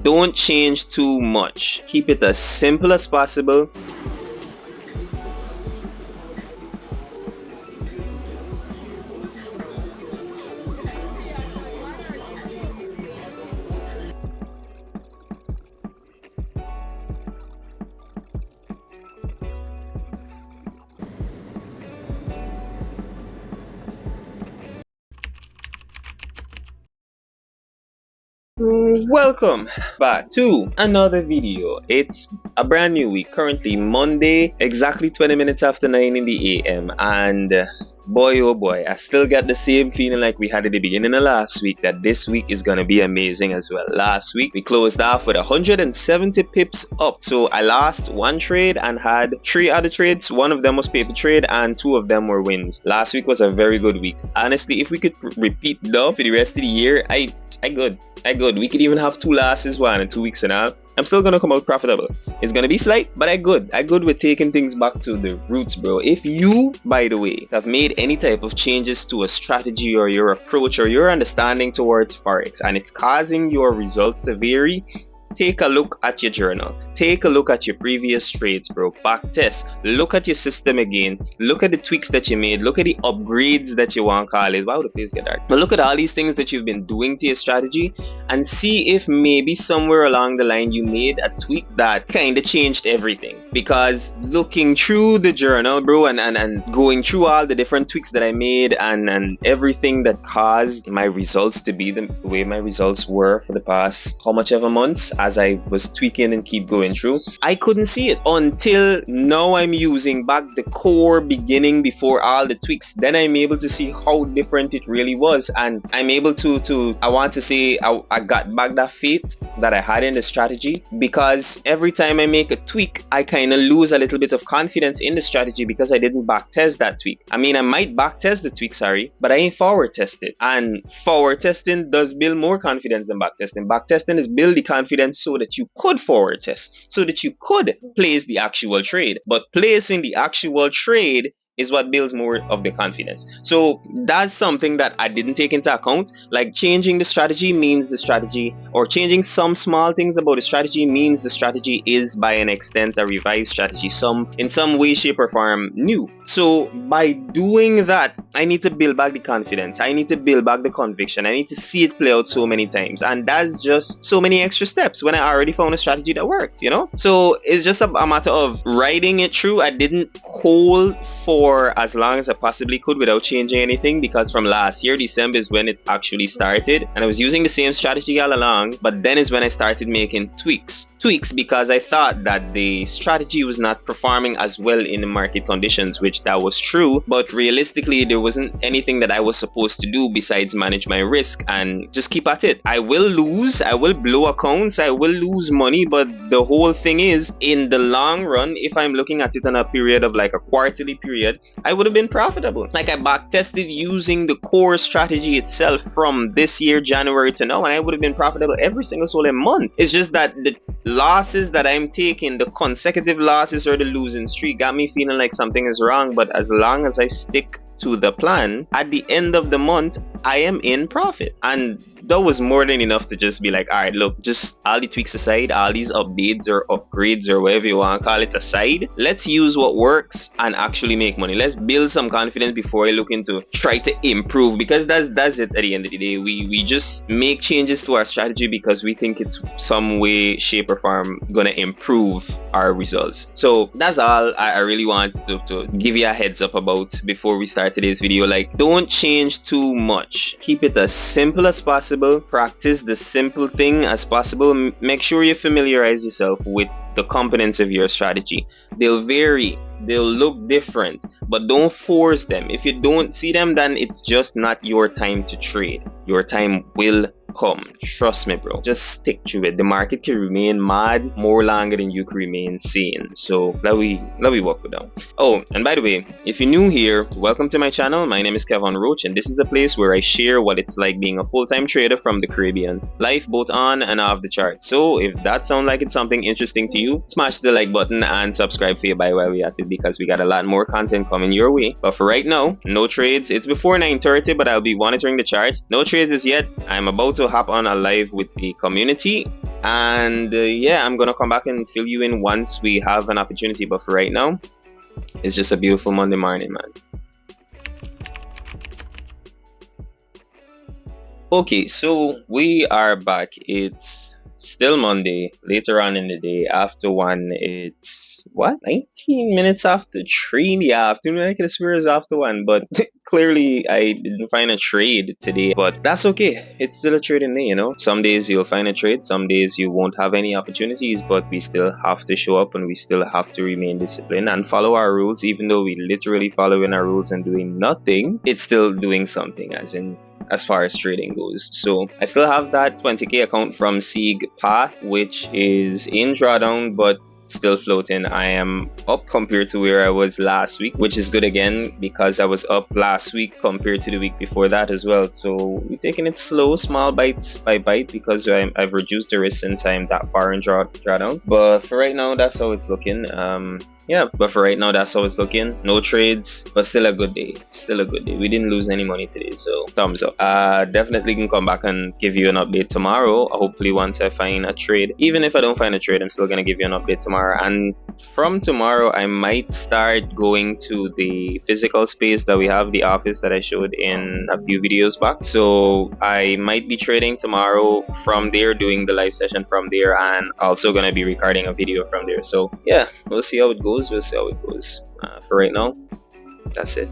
Don't change too much. Keep it as simple as possible. Welcome back to another video. It's a brand new week, currently Monday, exactly 20 minutes after 9 in the AM, and boy oh boy, I still get the same feeling like we had at the beginning of last week, that this week is gonna be amazing as well. Last week we closed off with 170 pips up, so I lost one trade and had 3 other trades. One of them was paper trade and 2 of them were wins. Last week was a very good week. Honestly, if we could repeat though for the rest of the year, I good. We could even have 2 losses, 1 and 2 weeks and all. I'm still gonna come out profitable. It's gonna be slight, but I good with taking things back to the roots, bro. If you, by the way, have made any type of changes to a strategy or your approach or your understanding towards Forex and it's causing your results to vary, take a look at your journal. Take a look at your previous trades, bro. Back test. Look at your system again. Look at the tweaks that you made. Look at the upgrades that you want to call it. Wow, the place get dark. But look at all these things that you've been doing to your strategy and see if maybe somewhere along the line you made a tweak that kind of changed everything. Because looking through the journal, bro, and going through all the different tweaks that I made and everything that caused my results to be the way my results were for the past how much ever months as I was tweaking and keep going through, I couldn't see it until now. I'm using back the core beginning before all the tweaks. Then I'm able to see how different it really was, and I'm able to I want to say I got back that faith that I had in the strategy, because every time I make a tweak I kind of lose a little bit of confidence in the strategy because I didn't back test that tweak. I mean, I might back test the tweak, sorry, but I ain't forward tested, and forward testing does build more confidence than back testing. Back testing is build the confidence so that you could forward test, so that you could place the actual trade. But placing the actual trade is what builds more of the confidence. So that's something that I didn't take into account. Like, changing the strategy means the strategy, or changing some small things about the strategy means the strategy is by an extent a revised strategy, in some way, shape or form new. So by doing that, I need to build back the confidence. I need to build back the conviction. I need to see it play out so many times, and that's just so many extra steps when I already found a strategy that works, you know? So it's just a matter of riding it through. I didn't hold for as long as I possibly could without changing anything, because from last year December is when it actually started, and I was using the same strategy all along, but then is when I started making tweaks because I thought that the strategy was not performing as well in the market conditions, which that was true, but realistically there wasn't anything that I was supposed to do besides manage my risk and just keep at it. I will lose, I will blow accounts, I will lose money, but the whole thing is, in the long run, if I'm looking at it on a period of like a quarterly period, I would have been profitable. Like, I back tested using the core strategy itself from this year January to now, and I would have been profitable every single month. It's just that the losses that I'm taking, the consecutive losses or the losing streak, got me feeling like something is wrong. But as long as I stick to the plan, at the end of the month I am in profit, and that was more than enough to just be like, all right, look, just all the tweaks aside, all these updates or upgrades or whatever you want to call it aside, let's use what works and actually make money. Let's build some confidence before I look into try to improve, because that's it. At the end of the day, we just make changes to our strategy because we think it's some way, shape or form gonna improve our results. So that's all I really wanted to give you a heads up about before we start today's video. Like, don't change too much. Keep it as simple as possible. Practice the simple thing as possible. Make sure you familiarize yourself with the components of your strategy. They'll vary, they'll look different, but don't force them. If you don't see them, then it's just not your time to trade. Your time will come. Trust me, bro. Just stick to it. The market can remain mad more longer than you can remain sane. So let we walk it down. Oh, and by the way, if you're new here, welcome to my channel. My name is Kevon Roach, and this is a place where I share what it's like being a full-time trader from the Caribbean, life both on and off the chart. So if that sounds like it's something interesting to you, smash the like button and subscribe for you by while we at it, because we got a lot more content coming your way. But for right now, no trades. It's before 9:30, but I'll be monitoring the charts. No trades as yet. I'm about to hop on a live with the community And yeah, I'm gonna come back and fill you in once we have an opportunity. But for right now, it's just a beautiful Monday morning, man. Okay, so we are back. It's still Monday, later on in the day, after one. It's what, 19 minutes after three in the afternoon? I can swear it's after one, but clearly I didn't find a trade today. But that's okay. It's still a trading day, you know. Some days you'll find a trade, some days you won't have any opportunities, but we still have to show up and we still have to remain disciplined and follow our rules. Even though we literally following our rules and doing nothing, it's still doing something, as far as trading goes. So I still have that 20k account from Sieg Path, which is in drawdown, but still floating. I am up compared to where I was last week, which is good again because I was up last week compared to the week before that as well. So we're taking it slow, small bites by bite, because I've reduced the risk since I'm that far in drawdown. But for right now, that's how it's looking. Yeah, but for right now, that's how it's looking. No trades, but still a good day. Still a good day. We didn't lose any money today, so thumbs up. Definitely can come back and give you an update tomorrow. Hopefully, once I find a trade. Even if I don't find a trade, I'm still gonna give you an update tomorrow. And from tomorrow, I might start going to the physical space that we have, the office that I showed in a few videos back. So I might be trading tomorrow from there, doing the live session from there, and also gonna be recording a video from there. So yeah, we'll see how it goes. We'll see how it goes. For right now, that's it.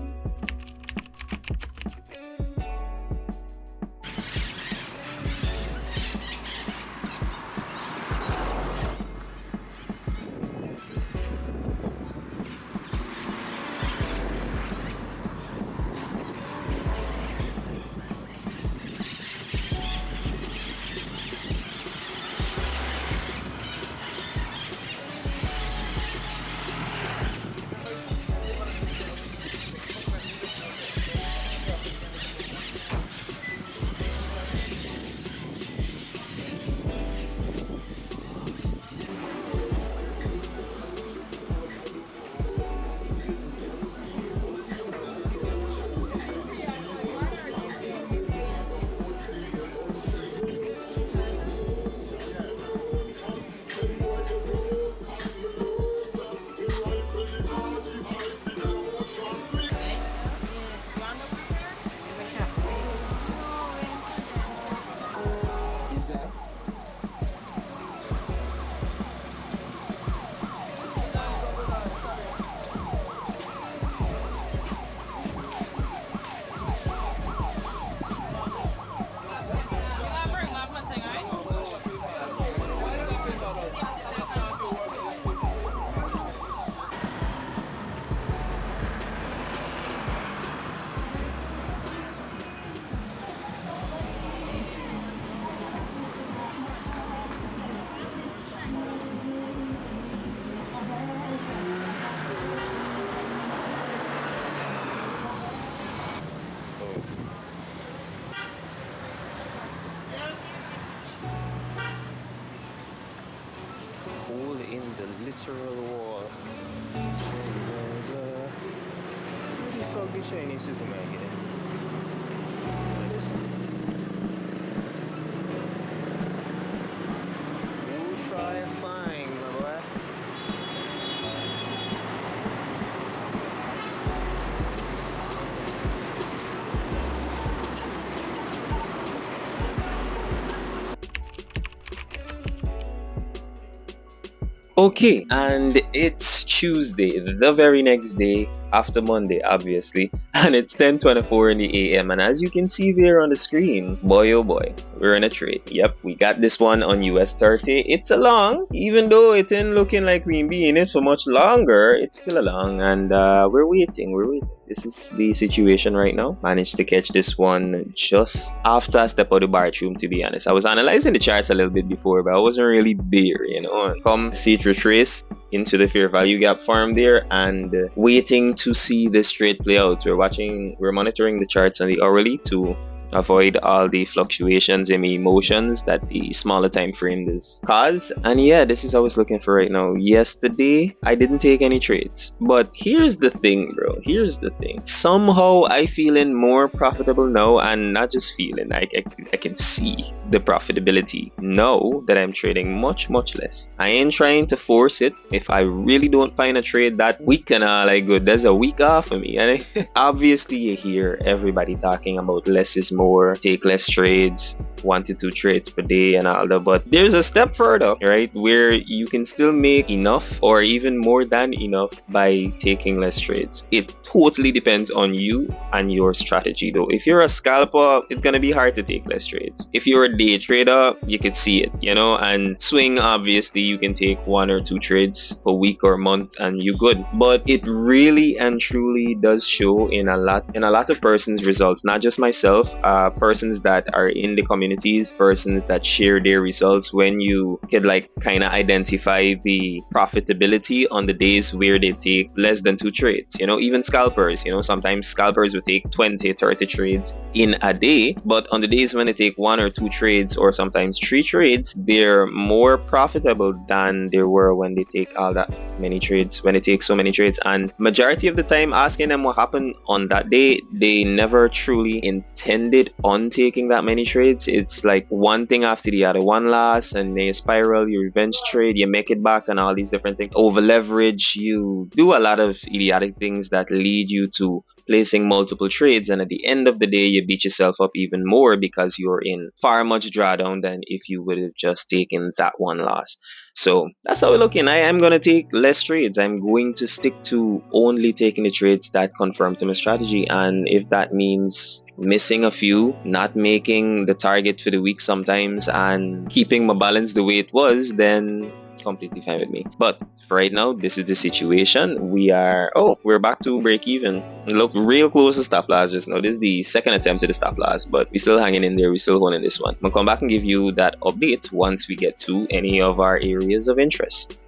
Hole in the literal wall. Who the fuck the Chinese supermarket? This one. We'll try and find, my boy. Okay, and it's Tuesday, the very next day after Monday, obviously, and it's 10:24 in the AM. And as you can see there on the screen, boy oh boy, we're in a trade. Yep, we got this one on US 30. It's a long, even though it ain't looking like we be in it for much longer. It's still a long, and we're waiting. We're waiting. This is the situation right now. Managed to catch this one just after I step out of the bathroom, to be honest. I was analyzing the charts a little bit before, but I wasn't really there, you know. Come see it retrace into the fair value gap farm there, and waiting to see this trade play out. We're monitoring the charts on the hourly to avoid all the fluctuations in emotions that the smaller time frame does cause. And yeah, this is how it's looking for right now. Yesterday, I didn't take any trades. But here's the thing, bro. Here's the thing. Somehow I feeling more profitable now, and not just feeling, I can see the profitability now that I'm trading much, much less. I ain't trying to force it. If I really don't find a trade that week and all, like good, there's a week off for me. And obviously you hear everybody talking about less is more, take less trades, 1 to 2 trades per day and all that. But there's a step further, right? Where you can still make enough or even more than enough by taking less trades. It totally depends on you and your strategy though. If you're a scalper, it's gonna be hard to take less trades. If you're a day trader, you could see it, and swing, obviously you can take 1 or 2 trades per week or month and you're good. But it really and truly does show in a lot of persons' results, not just myself, persons that are in the communities, persons that share their results, when you could like kind of identify the profitability on the days where they take less than 2 trades. Even scalpers, sometimes scalpers will take 20, 30 trades in a day, but on the days when they take 1 or 2 trades or sometimes 3 trades, they're more profitable than they were when they take all that many trades, when they take so many trades. And majority of the time, asking them what happened on that day, they never truly intended on taking that many trades. It's like one thing after the other, one loss, and then you spiral, you revenge trade, you make it back, and all these different things. Over leverage, you do a lot of idiotic things that lead you to placing multiple trades, and at the end of the day you beat yourself up even more because you're in far much drawdown than if you would have just taken that one loss. So that's how we're looking. I am going to take less trades. I'm going to stick to only taking the trades that confirm to my strategy, and if that means missing a few, not making the target for the week sometimes, and keeping my balance the way it was, then completely fine with me. But for right now, this is the situation. We're back to break even. Look real close to stop loss just now. This is the second attempt at the stop loss, but we're still hanging in there. We're still holding this one. I'm gonna come back and give you that update once we get to any of our areas of interest.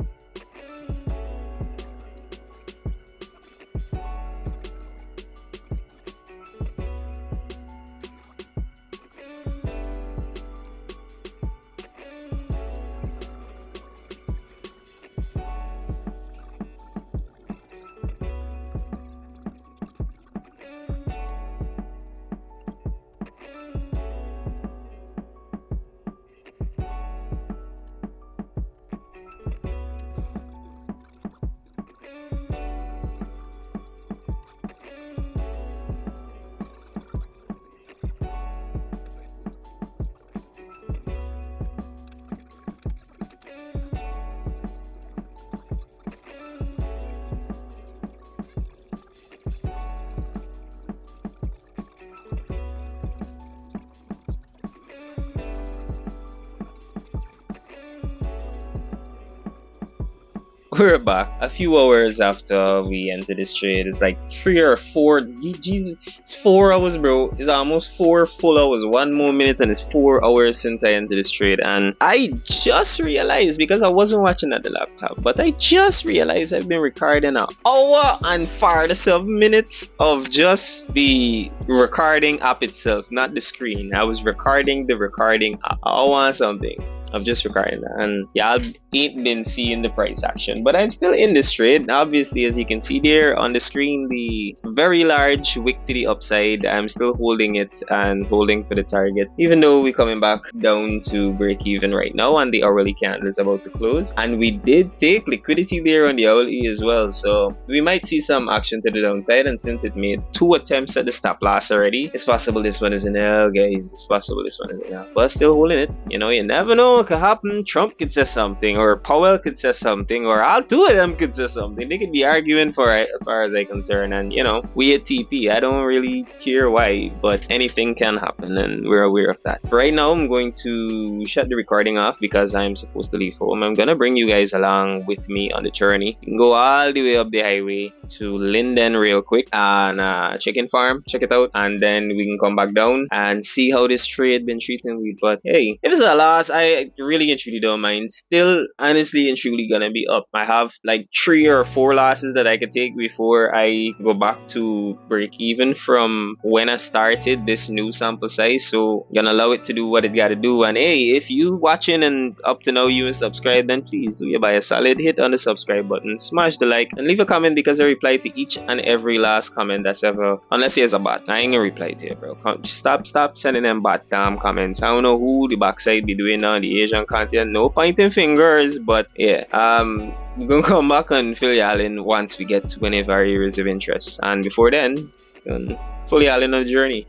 We're back a few hours after we entered this trade. It's like 3 or 4. Jesus, it's 4 hours, bro. It's almost 4 full hours. 1 more minute, and it's 4 hours since I entered this trade. And I just realized, because I wasn't watching at the laptop, but I just realized I've bin recording an hour and 47 minutes of just the recording app itself, not the screen. I was recording the recording app. I want something of just recording that. And yeah, I ain't been seeing the price action, but I'm still in this trade. Obviously, as you can see there on the screen, the very large wick to the upside, I'm still holding it and holding for the target, even though we're coming back down to break even right now and the hourly candle is about to close. And we did take liquidity there on the hourly as well, so we might see some action to the downside. And since it made 2 attempts at the stop loss already, it's possible this one is an L, guys. It's possible this one is an L, but still holding it. You never know. Could happen. Trump could say something, or Powell could say something, or all 2 of them could say something. They could be arguing for it, as far as I'm concerned. And we at TP, I don't really care why, but anything can happen, and we're aware of that. For right now, I'm going to shut the recording off because I'm supposed to leave home. I'm gonna bring you guys along with me on the journey. You can go all the way up the highway to Linden real quick and chicken farm, check it out, and then we can come back down and see how this trade been treating me. But hey, if it's a loss, really and truly don't mind. Still, honestly and truly gonna be up. I have like 3 or 4 losses that I could take before I go back to break even from when I started this new sample size. So gonna allow it to do what it gotta do. And hey, if you watching and up to now you and subscribe, then please do you buy a solid hit on the subscribe button, smash the like, and leave a comment because I reply to each and every last comment that's ever, unless there's a bot. I ain't gonna reply to it, bro. Stop sending them bot comments. I don't know who the backside be doing on the Asian content. No pointing fingers, but yeah. We're gonna come back and fill y'all in once we get to 25 areas of interest. And before then, fill y'all in on the journey.